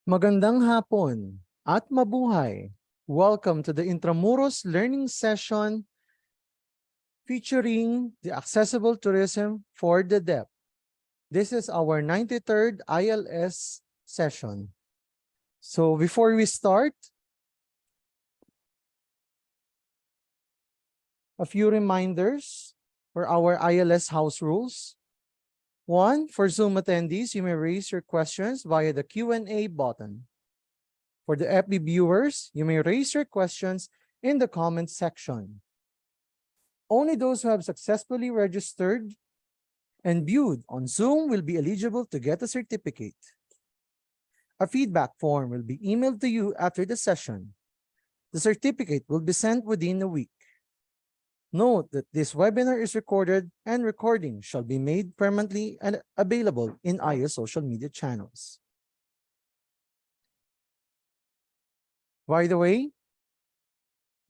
Magandang hapon at mabuhay. Welcome to the Intramuros Learning Session featuring the accessible tourism for the deaf. This is our 93rd ILS session. So before we start, a few reminders for our ILS house rules. 1. For Zoom attendees, you may raise your questions via the Q&A button. For the FB viewers, you may raise your questions in the comments section. Only those who have successfully registered and viewed on Zoom will be eligible to get a certificate. A feedback form will be emailed to you after the session. The certificate will be sent within a week. Note that this webinar is recorded and recording shall be made permanently and available in IO's social media channels. By the way,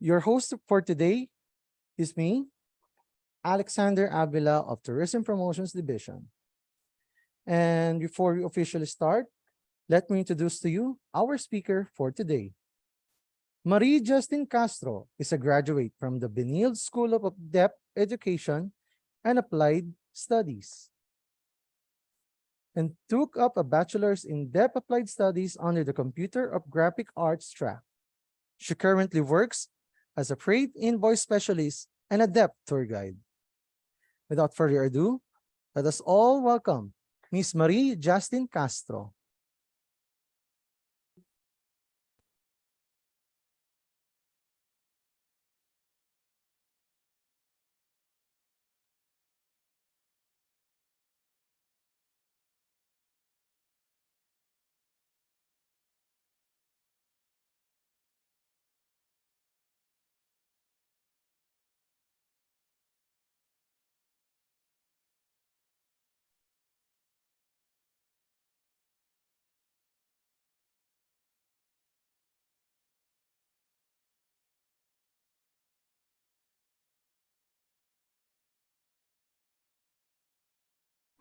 your host for today is me, Alexander Avila of Tourism Promotions Division. And before we officially start, let me introduce to you our speaker for today. Marie Justin Castro is a graduate from the Benilde School of Deaf Education and Applied Studies and took up a bachelor's in Deaf Applied Studies under the Computer of Graphic Arts track. She currently works as a freight invoice specialist and a deaf tour guide. Without further ado, let us all welcome Ms. Marie Justin Castro.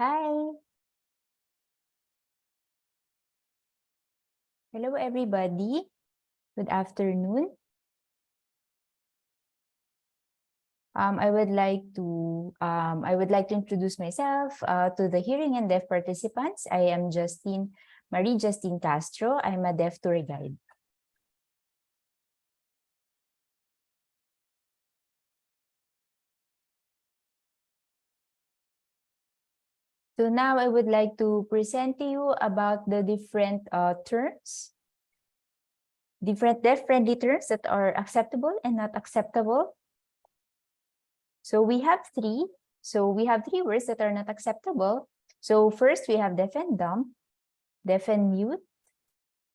Hi. Hello, everybody. Good afternoon. I would like to introduce myself to the hearing and deaf participants. I am Marie Justine Castro. I'm a deaf tour guide. So now I would like to present to you about the different terms, different deaf-friendly terms that are acceptable and not acceptable. So we have three. So we have three words that are not acceptable. So first we have deaf and dumb, deaf and mute,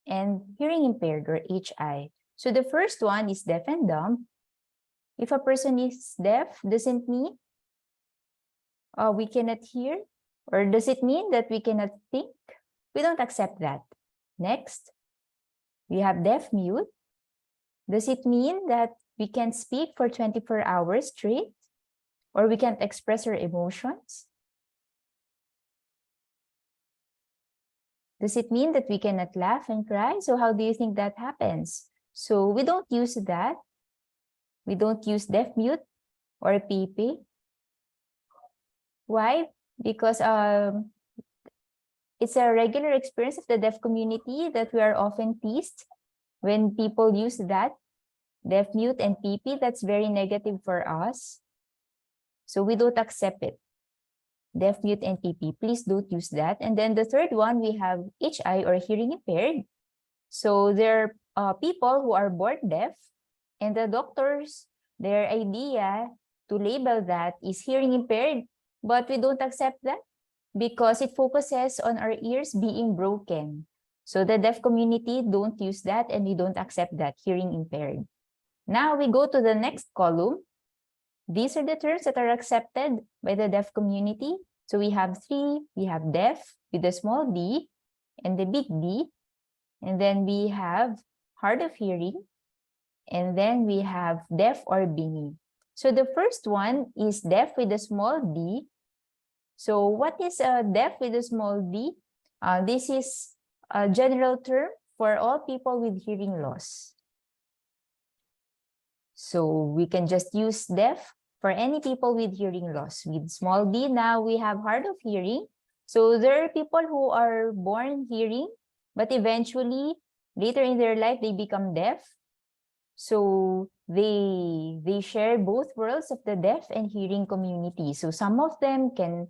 and hearing impaired or HI. So the first one is deaf and dumb. If a person is deaf, doesn't mean we cannot hear, or does it mean that we cannot think? We don't accept that. Next, we have deaf mute. Does it mean that we can speak for 24 hours straight, or we can't express our emotions? Does it mean that we cannot laugh and cry? So how do you think that happens? So we don't use that. We don't use deaf mute or PP. Why? Because it's a regular experience of the deaf community that we are often teased when people use that, deaf mute and PP. That's very negative for us. So we don't accept it. Deaf, mute, and PP. Please don't use that. And then the third one, we have HI or hearing impaired. So there are people who are born deaf, and the doctors, their idea to label that is hearing impaired, but we don't accept that because it focuses on our ears being broken. So the deaf community don't use that, and we don't accept that, hearing impaired. Now we go to the next column. These are the terms that are accepted by the deaf community. So we have three. We have deaf with the small d and the big D. And then we have hard of hearing. And then we have deaf or bingy. So the first one is deaf with a small d. So what is a deaf with a small d? This is a general term for all people with hearing loss. So we can just use deaf for any people with hearing loss. With small d, now we have hard of hearing. So there are people who are born hearing, but eventually, later in their life, they become deaf. So they share both worlds of the deaf and hearing community. So some of them can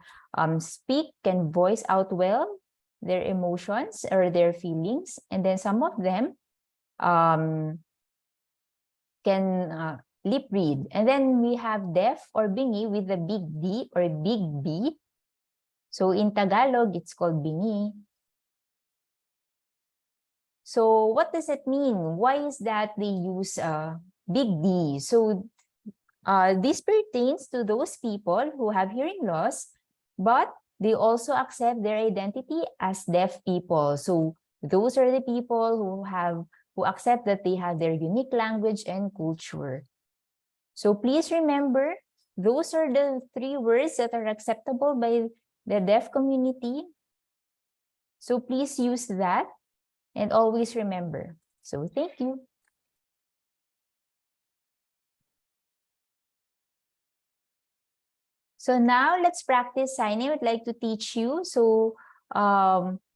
speak, can voice out well their emotions or their feelings. And then some of them can lip read. And then we have deaf or bingi with the big D or big B. So in Tagalog, it's called bingi. So what does it mean? Why is that they use big D? So this pertains to those people who have hearing loss, but they also accept their identity as deaf people. So those are the people who accept that they have their unique language and culture. So please remember, those are the 3 words that are acceptable by the deaf community. So please use that and always remember. So thank you. So now let's practice signing. I would like to teach you. So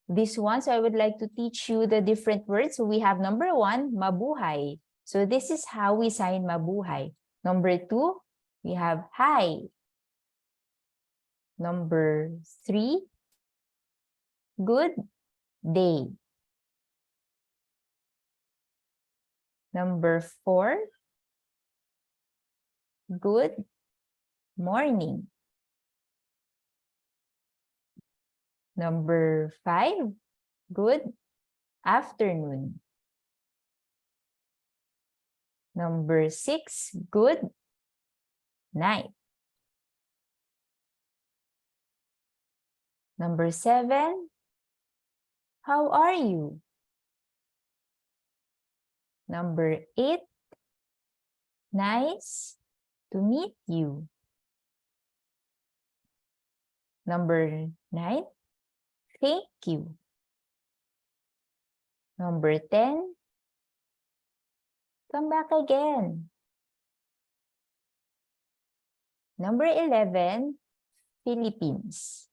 this one, so I would like to teach you the different words. So we have number 1, mabuhay. So this is how we sign mabuhay. Number 2, we have hi. Number 3, good day. Number 4, good morning. Number 5, good afternoon. Number 6, good night. Number 7, how are you? Number 8, nice to meet you. Number 9, thank you. Number 10, come back again. Number 11, Philippines.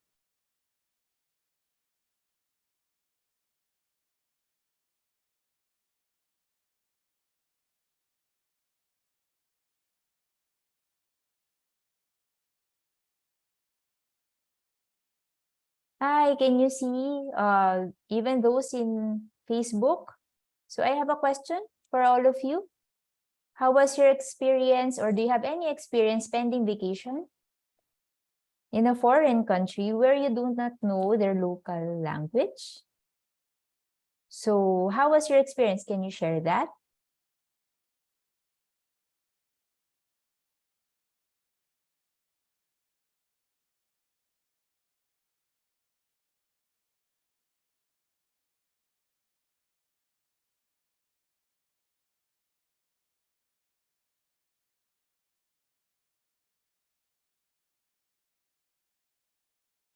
Hi, can you see even those in Facebook? So I have a question for all of you. How was your experience, or do you have any experience spending vacation in a foreign country where you do not know their local language? So how was your experience? Can you share that?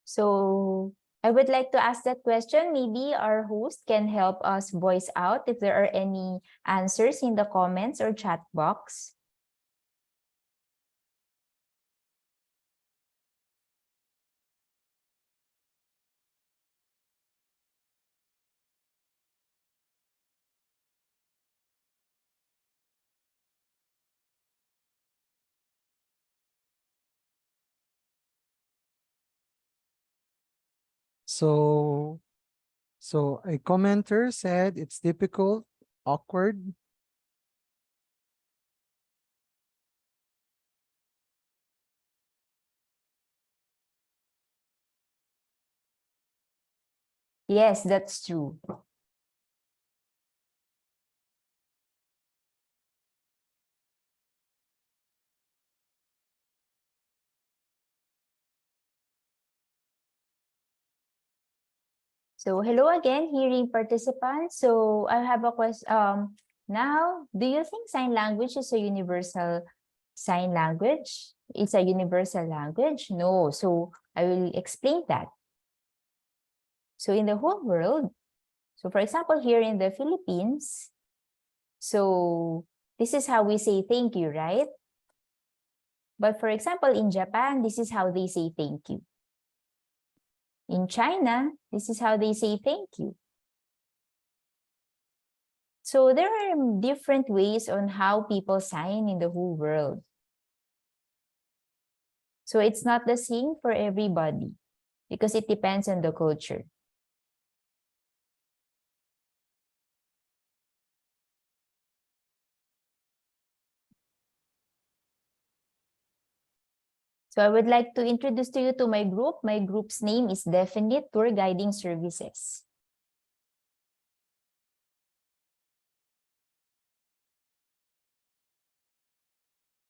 So I would like to ask that question. Maybe our host can help us voice out if there are any answers in the comments or chat box. So a commenter said it's difficult, awkward. Yes, that's true. So hello again, hearing participants. So I have a question. Now, do you think sign language is a universal sign language? It's a universal language? No. So I will explain that. So in the whole world, So for example, here in the Philippines, so this is how we say thank you, right? But for example, in Japan, this is how they say thank you. In China, this is how they say thank you. So there are different ways on how people sign in the whole world. So it's not the same for everybody because it depends on the culture. So I would like to introduce to you to my group. My group's name is Definite Tour Guiding Services.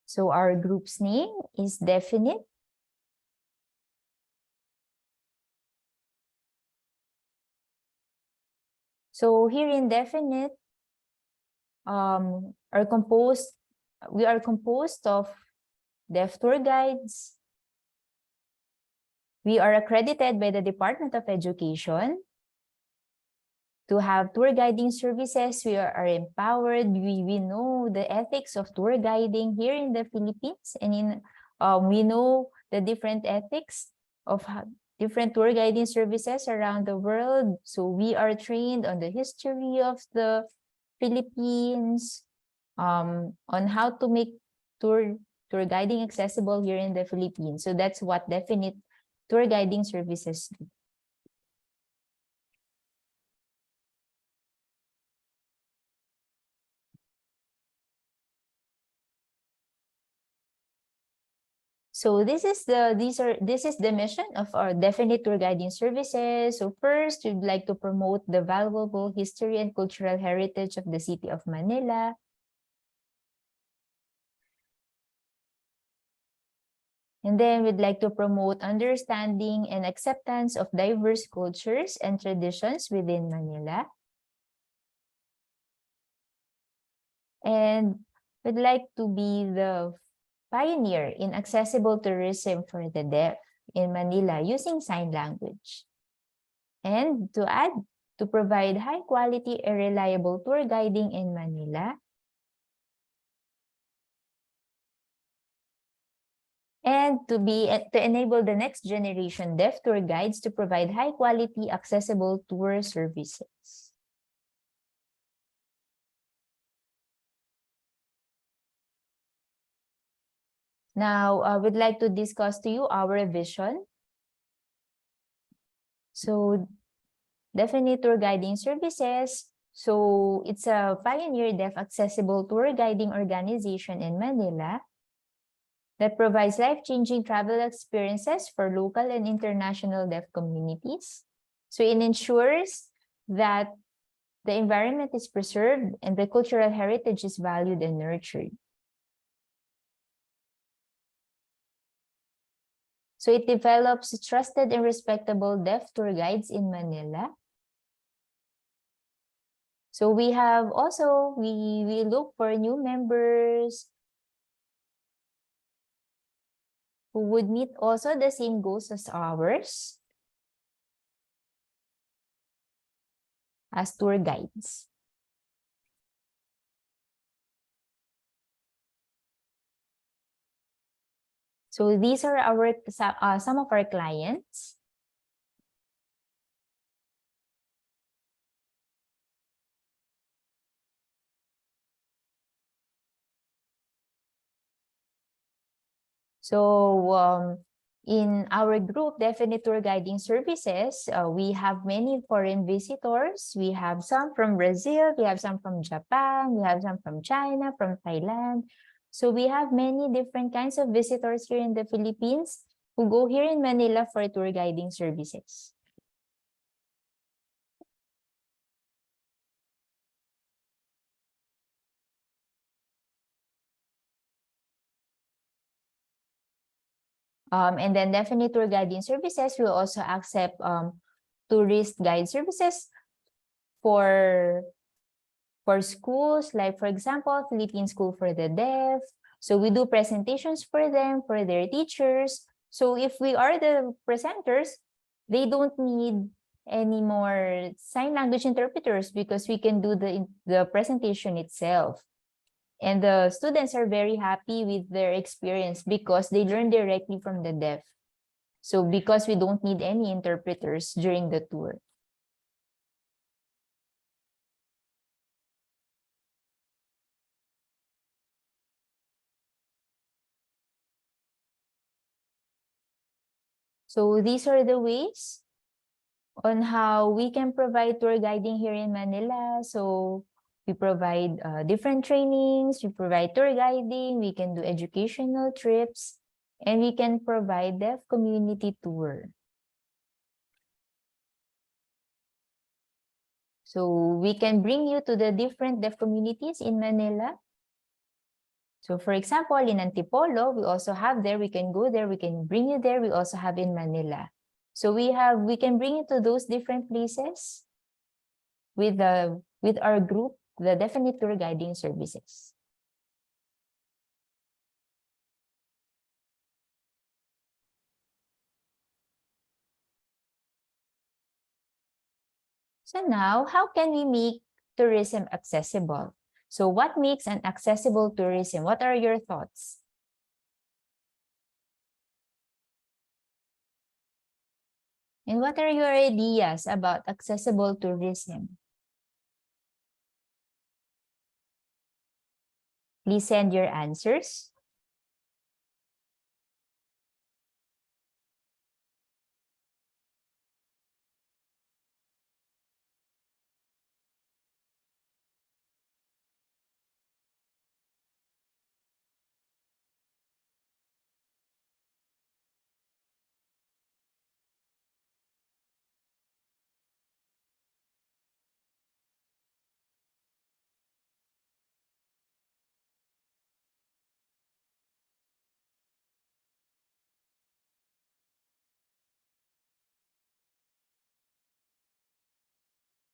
So our group's name is Definite. So here in Definite, we are composed of deaf tour guides. We are accredited by the Department of Education to have tour guiding services. We are empowered. We know the ethics of tour guiding here in the Philippines, and we know the different ethics of different tour guiding services around the world. So we are trained on the history of the Philippines, on how to make tour guiding accessible here in the Philippines. So that's what Definite Tour Guiding Services do. So this is the mission of our Definite Tour Guiding Services. So first, we'd like to promote the valuable history and cultural heritage of the city of Manila. And then we'd like to promote understanding and acceptance of diverse cultures and traditions within Manila. And we'd like to be the pioneer in accessible tourism for the deaf in Manila using sign language. And to add, to provide high quality and reliable tour guiding in Manila. And to enable the next generation deaf tour guides to provide high quality accessible tour services. Now, I would like to discuss to you our vision. So, Definite Tour Guiding Services. So, it's a pioneer deaf accessible tour guiding organization in Manila that provides life-changing travel experiences for local and international deaf communities. So, it ensures that the environment is preserved and the cultural heritage is valued and nurtured. So it develops trusted and respectable deaf tour guides in Manila. So we have also, we look for new members who would meet also the same goals as ours as tour guides. So these are our some of our clients. So in our group, Definite Tour Guiding Services, we have many foreign visitors. We have some from Brazil, we have some from Japan, we have some from China, from Thailand. So we have many different kinds of visitors here in the Philippines who go here in Manila for tour guiding services. And then Definite Tour Guiding Services will also accept tourist guide services for schools, like for example, Philippine School for the Deaf. So we do presentations for them, for their teachers. So if we are the presenters, they don't need any more sign language interpreters because we can do the presentation itself. And the students are very happy with their experience because they learn directly from the deaf. So because we don't need any interpreters during the tour. So these are the ways on how we can provide tour guiding here in Manila. So we provide different trainings, we provide tour guiding, we can do educational trips, and we can provide deaf community tour. So we can bring you to the different deaf communities in Manila. So for example, in Antipolo, we also have there, we can go there, we can bring you there, we also have in Manila. So we can bring you to those different places with our group, the Definite Tour Guiding Services. So now, how can we make tourism accessible? So what makes an accessible tourism? What are your thoughts? And what are your ideas about accessible tourism? Please send your answers.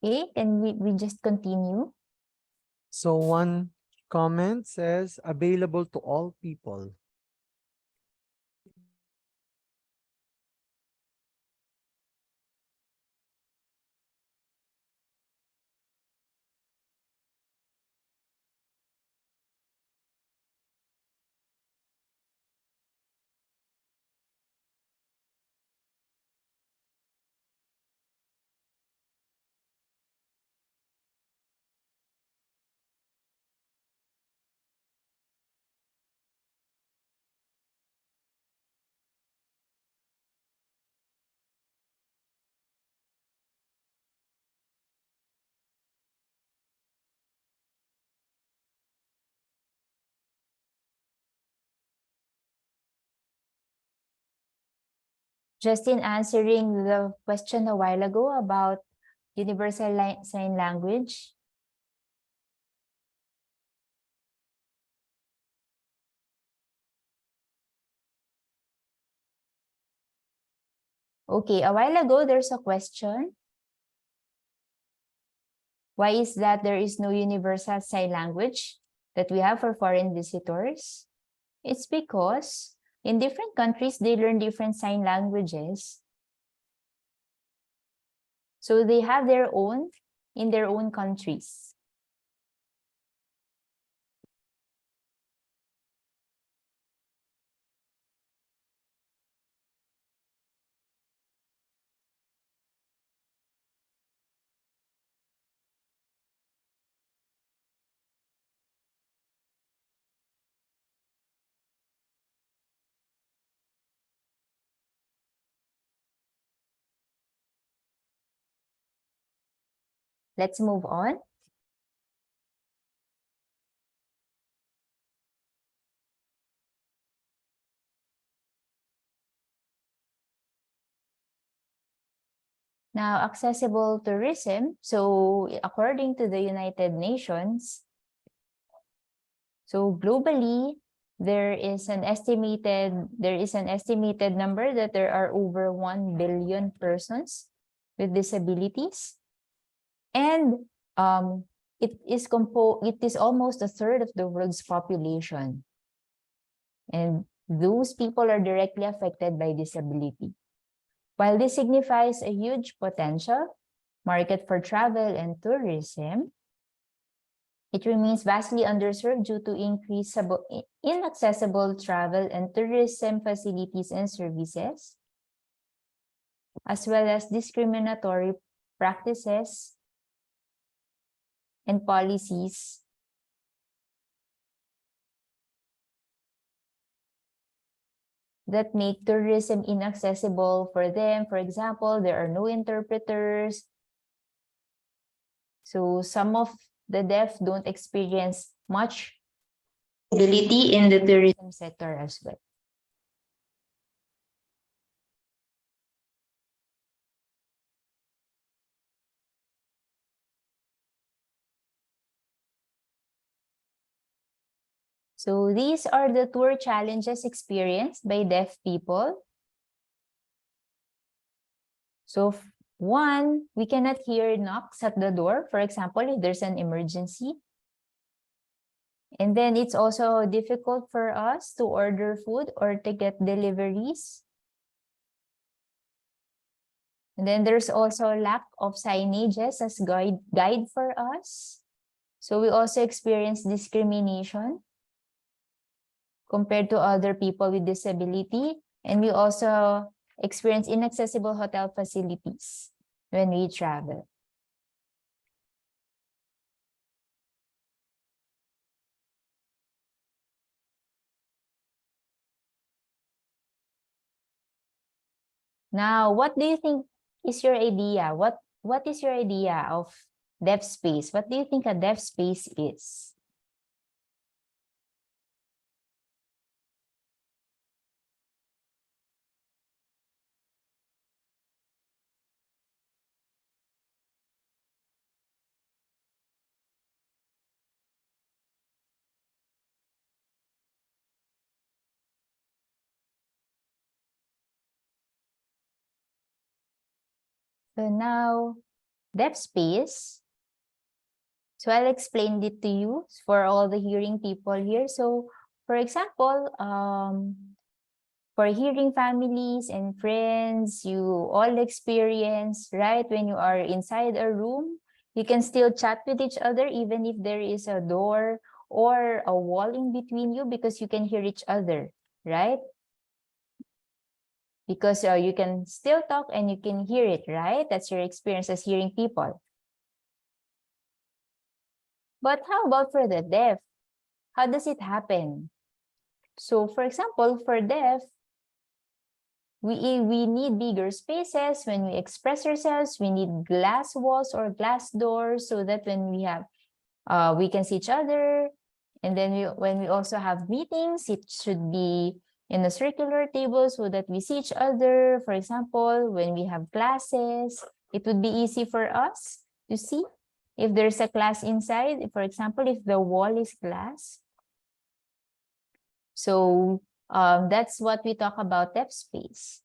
Okay, then we just continue. So one comment says available to all people. Just in answering the question a while ago about universal sign language. Okay, a while ago, there's a question. Why is that there is no universal sign language that we have for foreign visitors? It's because in different countries, they learn different sign languages. So they have their own in their own countries. Let's move on. Now, accessible tourism. So according to the United Nations, so globally, there is an estimated number that there are over 1 billion persons with disabilities. And it is almost a third of the world's population. And those people are directly affected by disability. While this signifies a huge potential market for travel and tourism, it remains vastly underserved due to inaccessible travel and tourism facilities and services, as well as discriminatory practices and policies that make tourism inaccessible for them. For example, there are no interpreters. So some of the deaf don't experience much ability in the tourism sector as well. So these are the tour challenges experienced by deaf people. So one, we cannot hear knocks at the door, for example, if there's an emergency. And then it's also difficult for us to order food or to get deliveries. And then there's also lack of signages as guide for us. So we also experience discrimination compared to other people with disability. And we also experience inaccessible hotel facilities when we travel. Now, what do you think is your idea? What is your idea of deaf space? What do you think a deaf space is? So now, deaf space. So I'll explain it to you for all the hearing people here. So for example, for hearing families and friends, you all experience, right? When you are inside a room, you can still chat with each other even if there is a door or a wall in between you because you can hear each other, right? Because you can still talk and you can hear it, right? That's your experience as hearing people. But how about for the deaf? How does it happen? So for example, for deaf, we need bigger spaces when we express ourselves. We need glass walls or glass doors so that when we have, we can see each other. And then when we also have meetings, it should be in a circular table so that we see each other. For example, when we have classes, it would be easy for us to see if there's a class inside. For example, if the wall is glass. So that's what we talk about deaf space.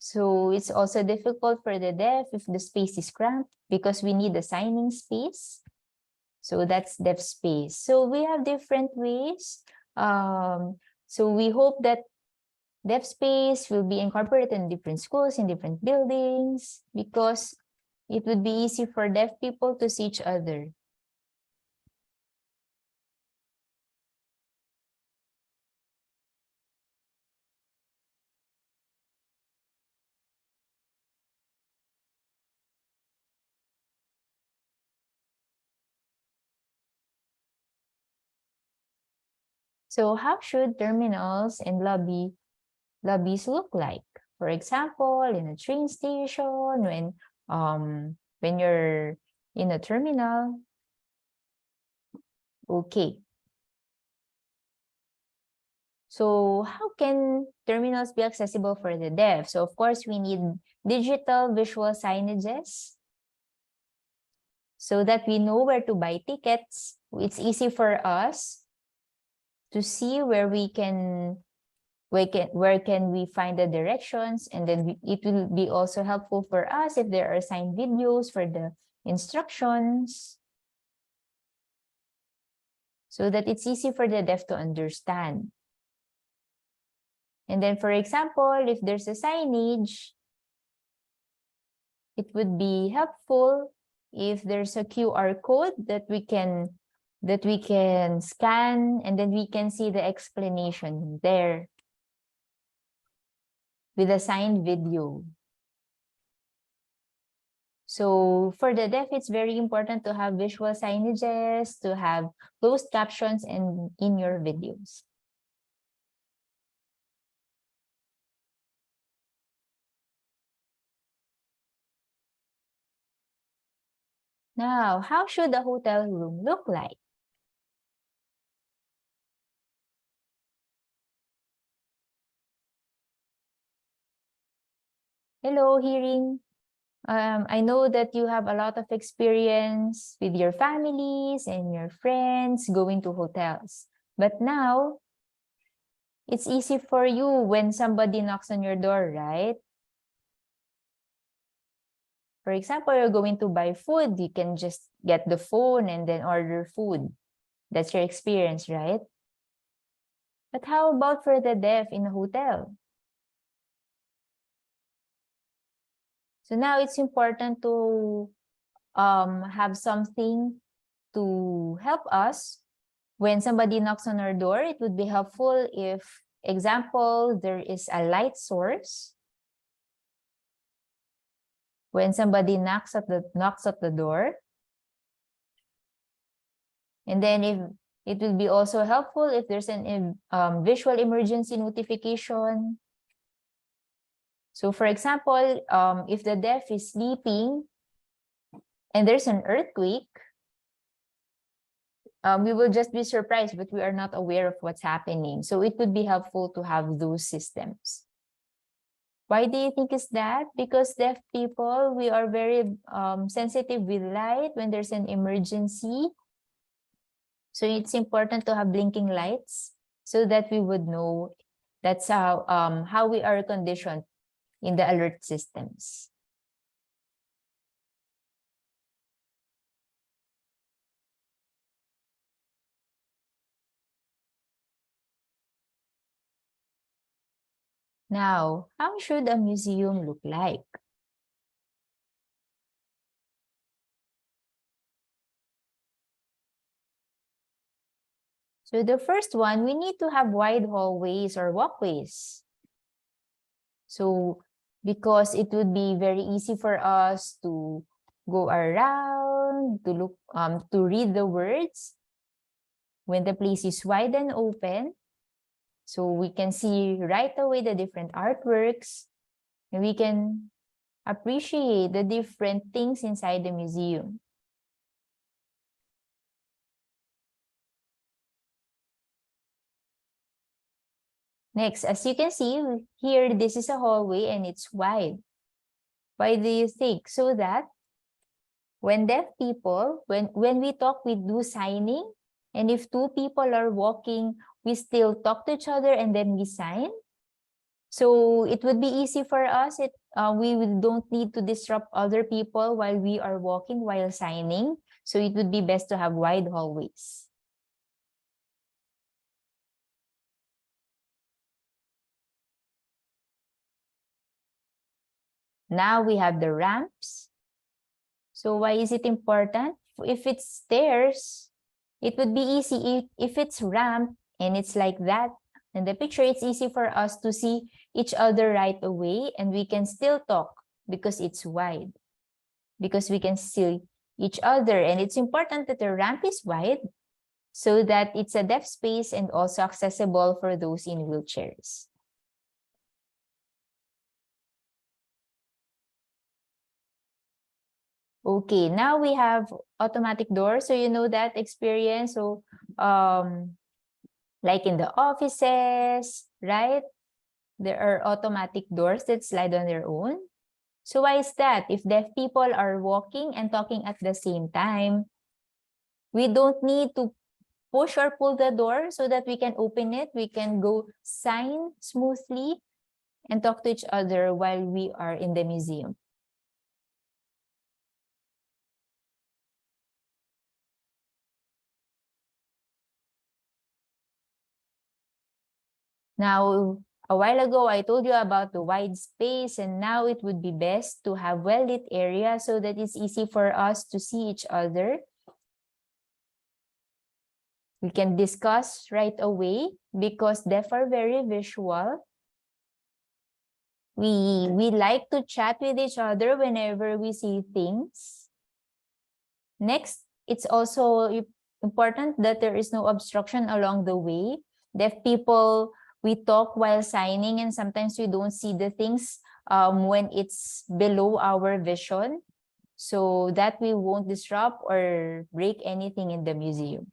So it's also difficult for the deaf if the space is cramped because we need a signing space. So that's deaf space. So we have different ways. So we hope that deaf space will be incorporated in different schools, in different buildings, because it would be easy for deaf people to see each other. So how should terminals and lobbies look like? For example, in a train station, when you're in a terminal. Okay. So how can terminals be accessible for the deaf? So of course, we need digital visual signages so that we know where to buy tickets. It's easy for us to see where can we find the directions, and then it will be also helpful for us if there are signed videos for the instructions, so that it's easy for the deaf to understand. And then, for example, if there's a signage, it would be helpful if there's a QR code that we can scan, and then we can see the explanation there with a signed video. So for the deaf, it's very important to have visual signages, to have closed captions in your videos. Now, how should a hotel room look like? Hello, hearing. I know that you have a lot of experience with your families and your friends going to hotels. But now, it's easy for you when somebody knocks on your door, right? For example, you're going to buy food, you can just get the phone and then order food. That's your experience, right? But how about for the deaf in a hotel? So now it's important to have something to help us when somebody knocks on our door. It would be helpful if, example, there is a light source. When somebody knocks at the door. And then if it will be also helpful if there's an visual emergency notification. So for example, if the deaf is sleeping and there's an earthquake, we will just be surprised, but we are not aware of what's happening. So it would be helpful to have those systems. Why do you think is that? Because deaf people, we are very sensitive with light when there's an emergency. So it's important to have blinking lights so that we would know that's how we are conditioned in the alert systems. Now, how should a museum look like? So the first one, we need to have wide hallways or walkways. So because it would be very easy for us to go around, to look, to read the words when the place is wide and open. So we can see right away the different artworks, and we can appreciate the different things inside the museum. Next, as you can see here, this is a hallway and it's wide. Why do you think? So that when deaf people, when we talk, we do signing. And if two people are walking, we still talk to each other and then we sign. So it would be easy for us. We don't need to disrupt other people while we are walking, while signing. So it would be best to have wide hallways. Now we have the ramps. So why is it important? If it's stairs, it would be easy. If it's ramp and it's like that, in the picture, it's easy for us to see each other right away, and we can still talk because it's wide, because we can see each other. And it's important that the ramp is wide so that it's a deaf space and also accessible for those in wheelchairs. Okay, now we have automatic doors. So you know that experience. So like in the offices, right? There are automatic doors that slide on their own. So why is that? If deaf people are walking and talking at the same time, we don't need to push or pull the door so that we can open it. We can go sign smoothly and talk to each other while we are in the museum. Now, A while ago, I told you about the wide space, and now it would be best to have well-lit area so that it's easy for us to see each other. We can discuss right away because deaf are very visual. We like to chat with each other whenever we see things. Next, it's also important that there is no obstruction along the way. Deaf people, we talk while signing, and sometimes we don't see the things when it's below our vision, so that we won't disrupt or break anything in the museum.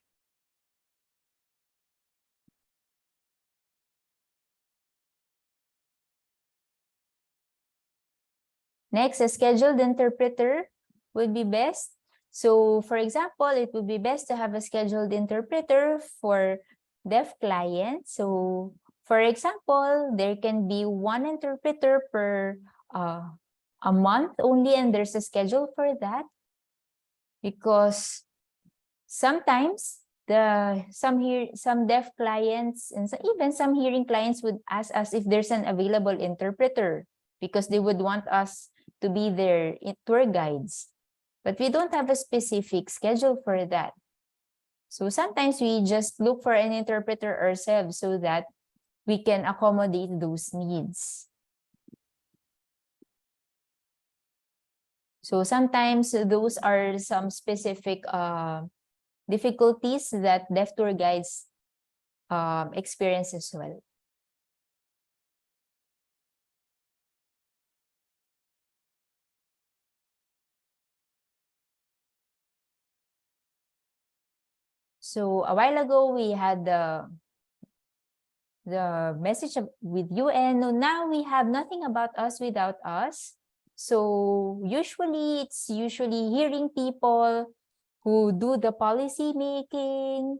Next, a scheduled interpreter would be best. So for example, it would be best to have a scheduled interpreter for deaf clients. So for example, there can be one interpreter per a month only, and there's a schedule for that, because sometimes some deaf clients and even some hearing clients would ask us if there's an available interpreter, because they would want us to be their tour guides. But we don't have a specific schedule for that. So sometimes we just look for an interpreter ourselves so that we can accommodate those needs. So sometimes those are some specific difficulties that deaf tour guides experience as well. So a while ago, we had the message with you, and now we have nothing about us without us. So usually, it's usually hearing people who do the policy making,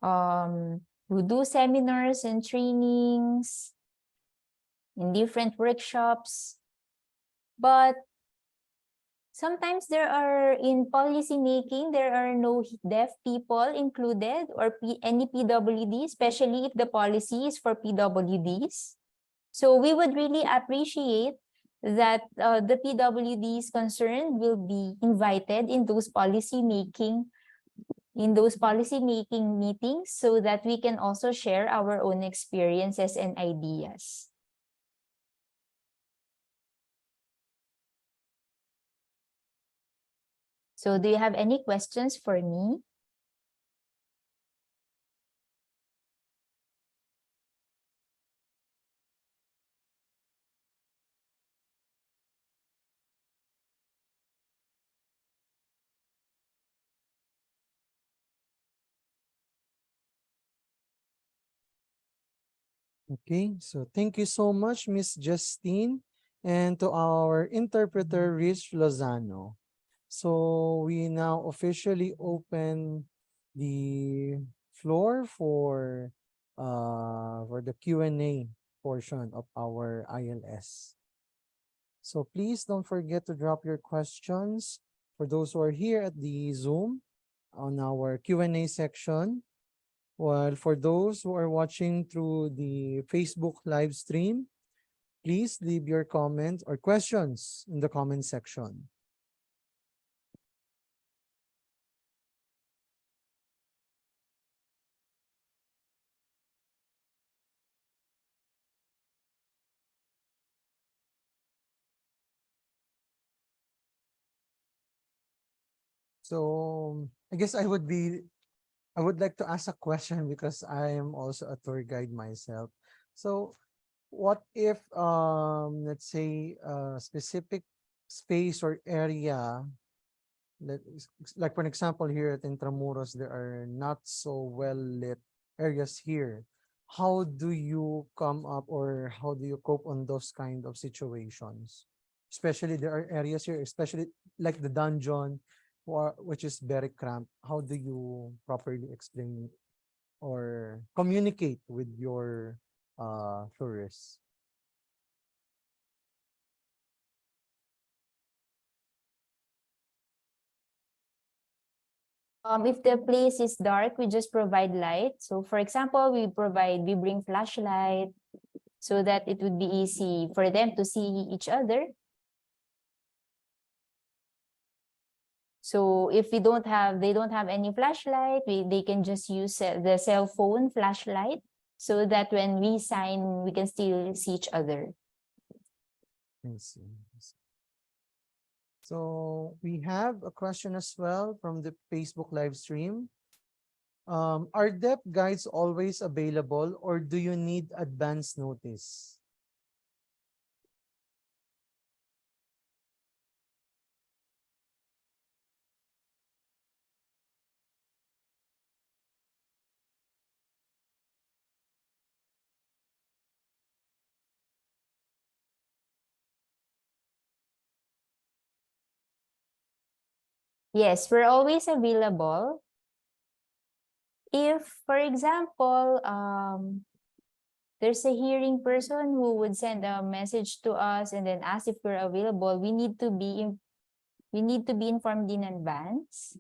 who do seminars and trainings in different workshops. But sometimes there are, in policy making, there are no deaf people included, or any PWD, especially if the policy is for PWDs. So we would really appreciate that the PWDs concerned will be invited in those policy making meetings, so that we can also share our own experiences and ideas. So do you have any questions for me? Okay, so thank you so much, Miss Justine, and to our interpreter, Rich Lozano. So we now officially open the floor for the Q&A portion of our ILS. So please don't forget to drop your questions for those who are here at the Zoom on our Q&A section. While for those who are watching through the Facebook live stream, please leave your comments or questions in the comment section. So I guess I would like to ask a question because I am also a tour guide myself. So what if let's say a specific space or area, like for example here at Intramuros, there are not so well lit areas here. How do you come up, or how do you cope on those kind of situations? Especially there are areas here, especially like the dungeon, which is very cramped. How do you properly explain or communicate with your tourists? If the place is dark, we just provide light. So for example, we bring flashlight so that it would be easy for them to see each other. So if they don't have any flashlight, they can just use the cell phone flashlight so that when we sign, we can still see each other. I see. So we have a question as well from the Facebook live stream. Are depth guides always available or do you need advance notice? Yes, we're always available. If, for example, there's a hearing person who would send a message to us and then ask if we're available, we need to be informed in advance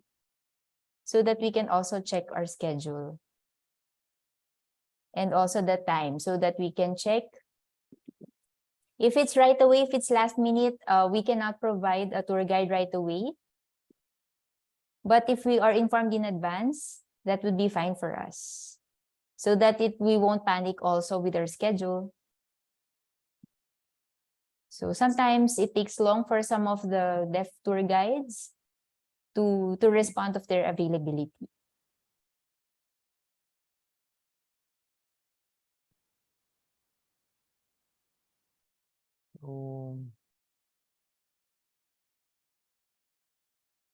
so that we can also check our schedule and also the time so that we can check. If it's right away, if it's last minute, we cannot provide a tour guide right away. But if we are informed in advance, that would be fine for us. So that we won't panic also with our schedule. So sometimes it takes long for some of the deaf tour guides to respond of their availability.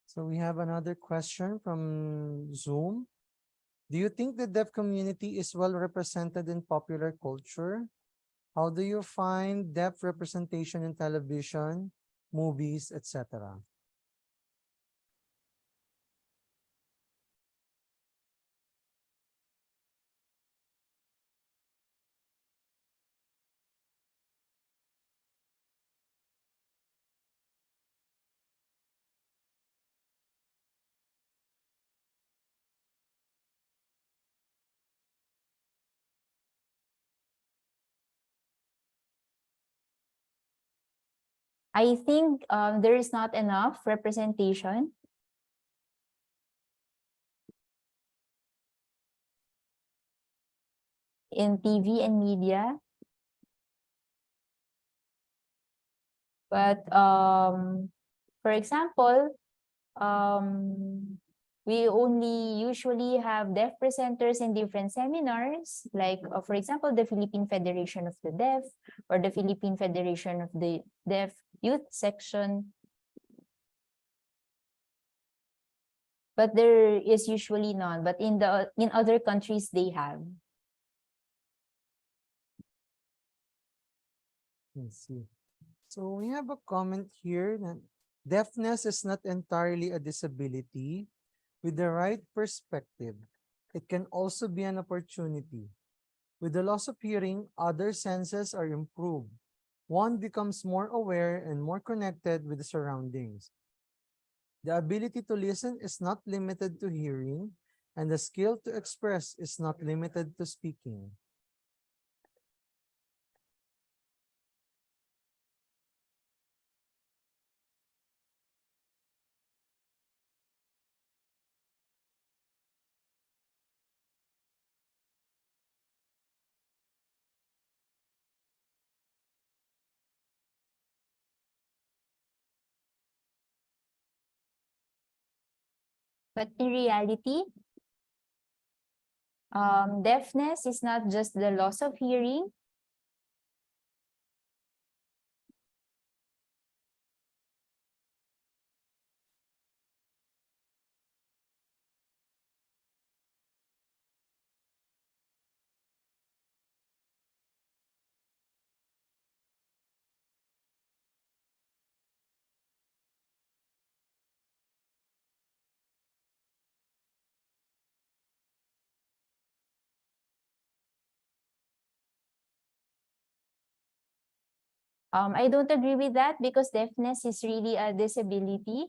So we have another question from Zoom. Do you think the deaf community is well represented in popular culture? How do you find deaf representation in television, movies, etc.? I think there is not enough representation in TV and media. But for example, we only usually have deaf presenters in different seminars, like for example, the Philippine Federation of the Deaf or the Philippine Federation of the Deaf Youth Section. But there is usually none, but in other countries they have. Let's see. So we have a comment here that deafness is not entirely a disability. With the right perspective, it can also be an opportunity. With the loss of hearing, other senses are improved. One becomes more aware and more connected with the surroundings. The ability to listen is not limited to hearing, and the skill to express is not limited to speaking. But in reality, deafness is not just the loss of hearing. I don't agree with that because deafness is really a disability.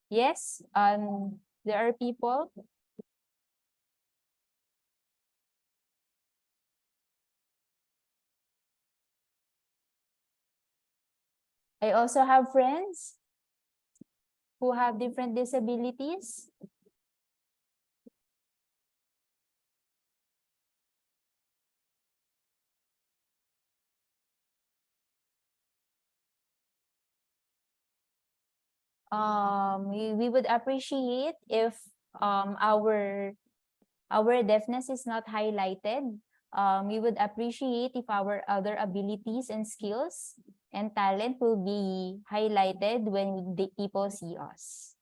Yes, there are people I also have friends who have different disabilities. We would appreciate if our deafness is not highlighted. We would appreciate if our other abilities and skills and talent will be highlighted when the people see us.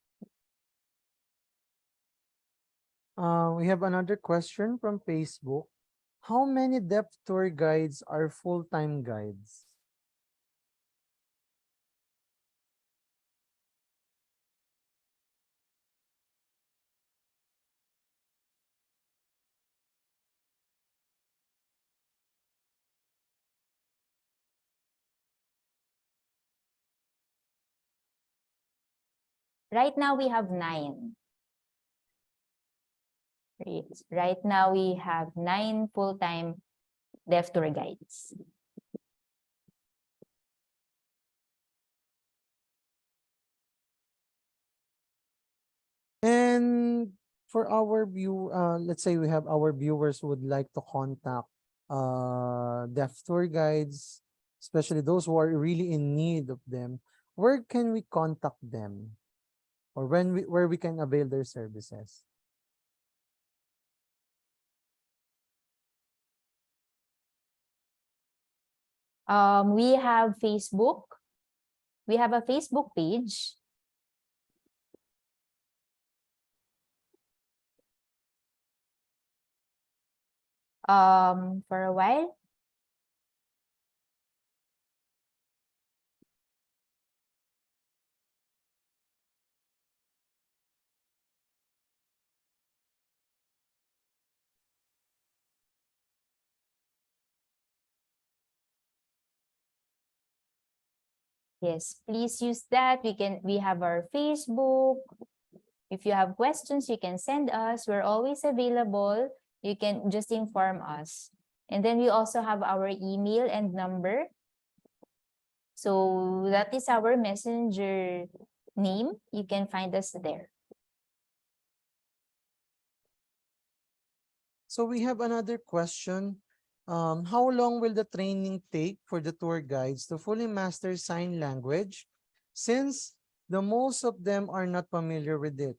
We have another question from Facebook. How many deaf tour guides are full-time guides? Right now we have 9. Right now we have 9 full-time deaf tour guides. And for our let's say we have our viewers would like to contact deaf tour guides, especially those who are really in need of them. Where can we contact them, or where we can avail their services? We have Facebook. We have a Facebook page. For a while. Yes, please use that. We have our Facebook. If you have questions, you can send us. We're always available. You can just inform us. And then we also have our email and number. So that is our messenger name. You can find us there. So we have another question. How long will the training take for the tour guides to fully master sign language, since the most of them are not familiar with it?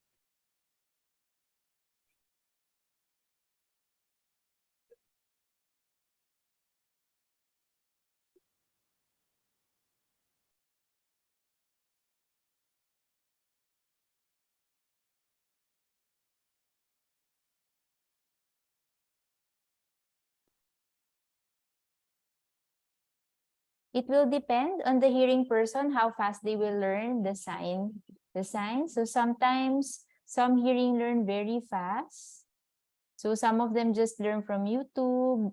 It will depend on the hearing person how fast they will learn the sign. So sometimes some hearing learn very fast. So some of them just learn from YouTube.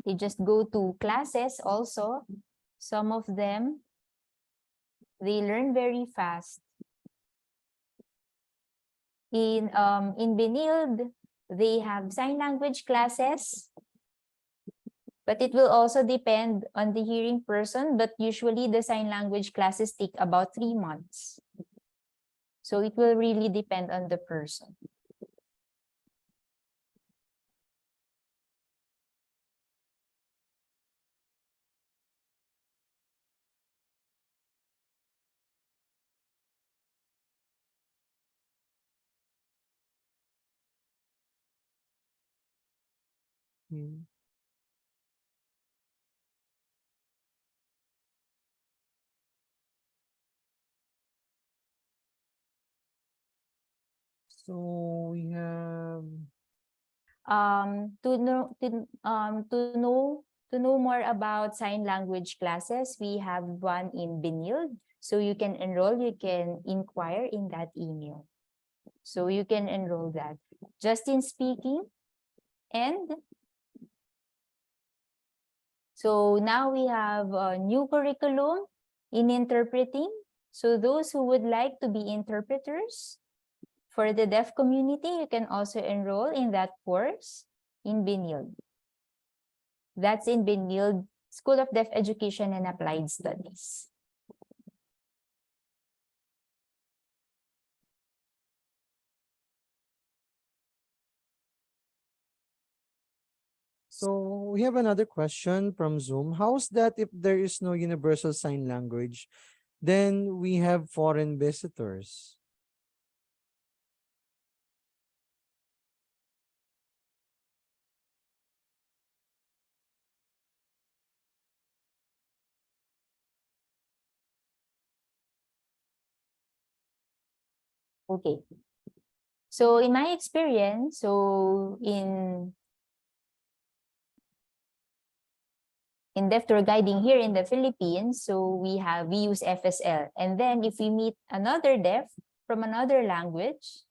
They just go to classes also. Some of them, they learn very fast. In Benild, they have sign language classes. But it will also depend on the hearing person. But usually the sign language classes take about 3 months. So it will really depend on the person. Hmm. So we have To know more about sign language classes, we have one in Benild. So you can enroll, you can inquire in that email. So you can enroll that. Just in speaking. And so now we have a new curriculum in interpreting. So those who would like to be interpreters for the deaf community, you can also enroll in that course in Benild. That's in Benild School of Deaf Education and Applied Studies. So we have another question from Zoom. How's that if there is no universal sign language? Then we have foreign visitors. Okay. So in my experience, so in deaf tour guiding here in the Philippines, so we use FSL. And then if we meet another deaf from another language,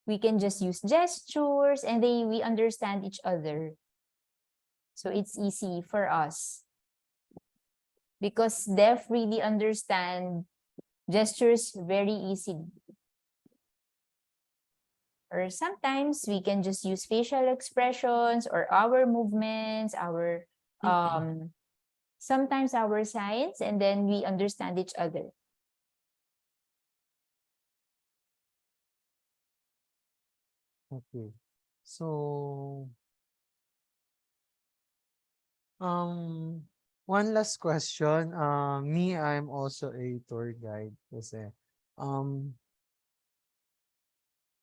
we can just use gestures and we understand each other. So it's easy for us. Because deaf really understand gestures very easily. Or sometimes we can just use facial expressions or our movements, our sometimes our signs, and then we understand each other. Okay. So one last question. Me, I'm also a tour guide kasi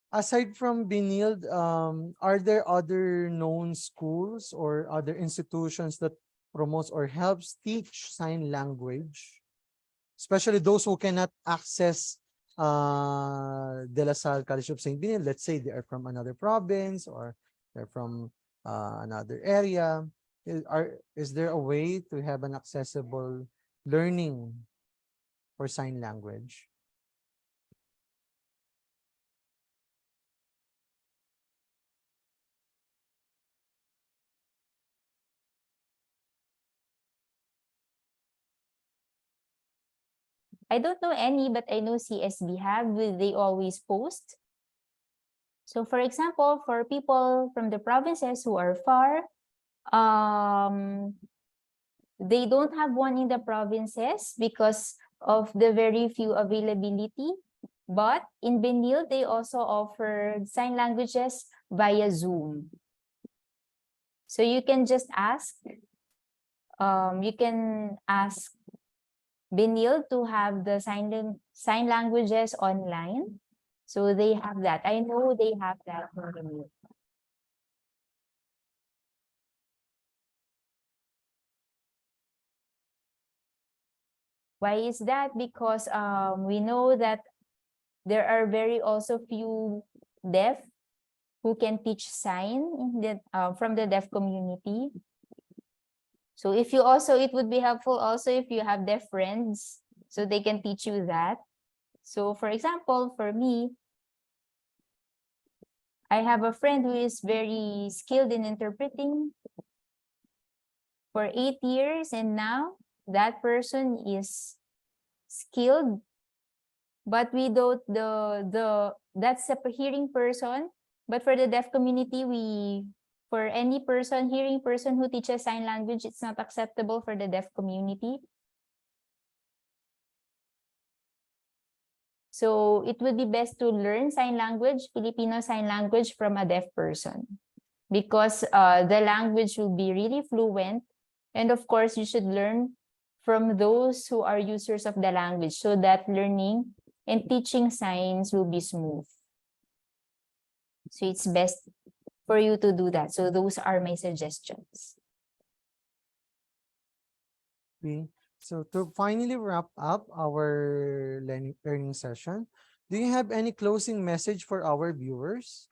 aside from Binild, are there other known schools or other institutions that promotes or helps teach sign language? Especially those who cannot access De La Salle College of St. Binild. Let's say they are from another province or they're from another area. Is there a way to have an accessible learning for sign language? I don't know any, but I know CSB have, they always post. So for example, for people from the provinces who are far, they don't have one in the provinces because of the very few availability. But in Benil, they also offer sign languages via Zoom. So you can just ask, you can ask Benil to have the sign languages online. So they have that. I know they have that in Benil. Why is that? Because we know that there are very also few deaf who can teach sign in the, from the deaf community. So if you also, it would be helpful also if you have deaf friends, so they can teach you that. So for example, for me, I have a friend who is very skilled in interpreting for 8 years, and now that person is skilled, but we don't that's a hearing person. But for the deaf community, for any person, hearing person who teaches sign language, it's not acceptable for the deaf community. So it would be best to learn sign language, Filipino sign language, from a deaf person, because the language will be really fluent. And of course, you should learn from those who are users of the language so that learning and teaching signs will be smooth. So it's best for you to do that. So those are my suggestions. Okay. So to finally wrap up our learning session, do you have any closing message for our viewers?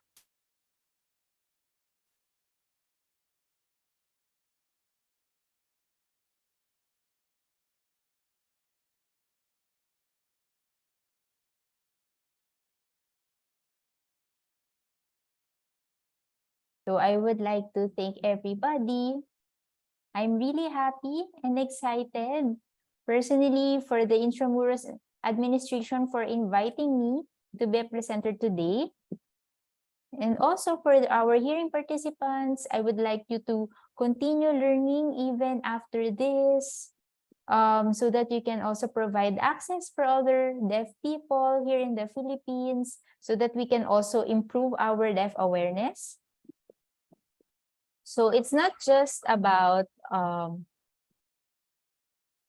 So I would like to thank everybody. I'm really happy and excited personally for the Intramuros Administration for inviting me to be a presenter today. And also for our hearing participants, I would like you to continue learning even after this, so that you can also provide access for other deaf people here in the Philippines, so that we can also improve our deaf awareness. So it's not just about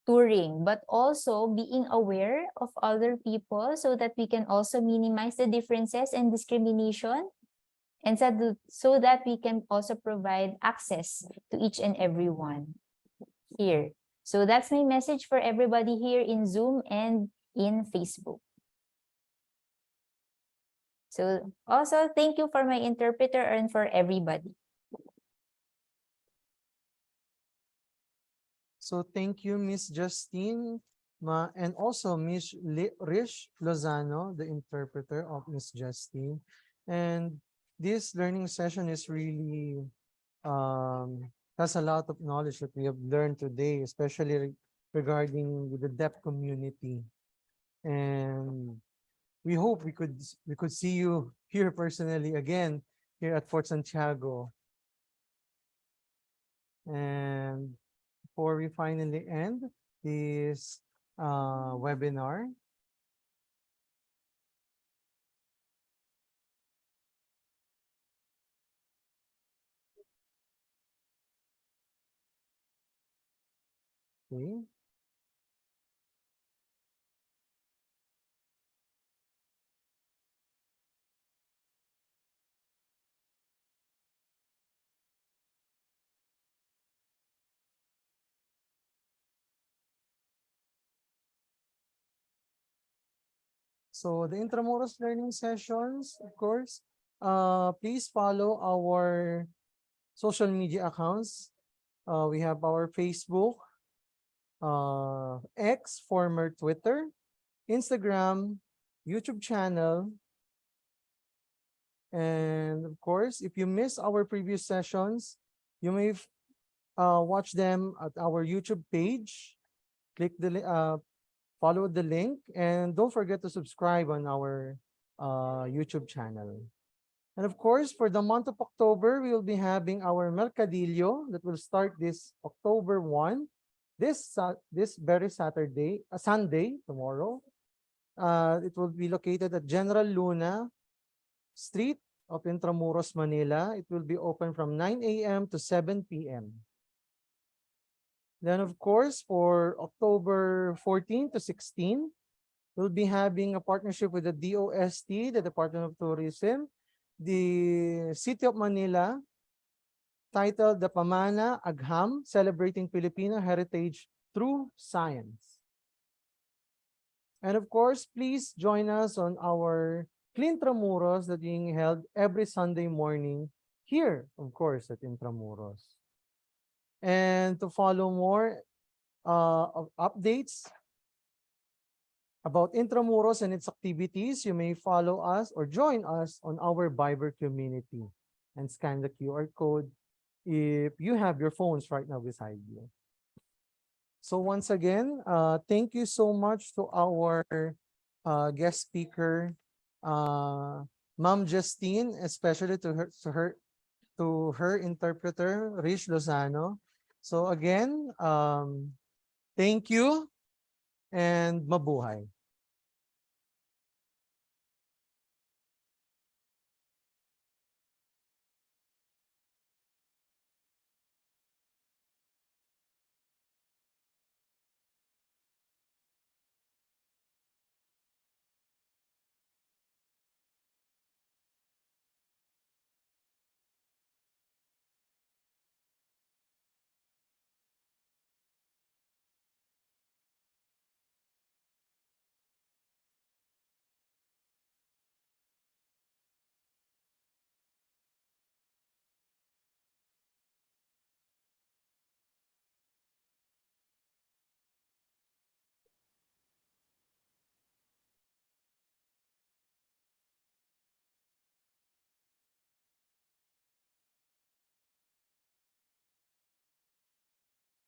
touring, but also being aware of other people so that we can also minimize the differences and discrimination, and so that we can also provide access to each and every one here. So that's my message for everybody here in Zoom and in Facebook. So also thank you for my interpreter and for everybody. So thank you, Miss Justine, and also Miss Rish Lozano, the interpreter of Miss Justine. And this learning session is really has a lot of knowledge that we have learned today, especially regarding the deaf community. And we hope we could see you here personally again here at Fort Santiago. And before we finally end this webinar, okay. So the Intramuros Learning Sessions, of course, please follow our social media accounts. We have our Facebook, X, former Twitter, Instagram, YouTube channel. And of course, if you miss our previous sessions, you may watch them at our YouTube page. Click follow the link, and don't forget to subscribe on our YouTube channel. And of course, for the month of October, we will be having our Mercadillo that will start this October 1, this very Sunday, tomorrow. It will be located at General Luna Street of Intramuros, Manila. It will be open from 9 a.m. to 7 p.m. Then, of course, for October 14 to 16, we'll be having a partnership with the DOST, the Department of Tourism, the City of Manila, titled The Pamana Agham, Celebrating Filipino Heritage Through Science. And of course, please join us on our Intramuros that being held every Sunday morning here, of course, at Intramuros. And to follow more updates about Intramuros and its activities, you may follow us or join us on our Viber community and scan the QR code if you have your phones right now beside you. So once again, thank you so much to our guest speaker, Ma'am Justine, especially to her interpreter, Rish Lozano. So again, thank you and mabuhay.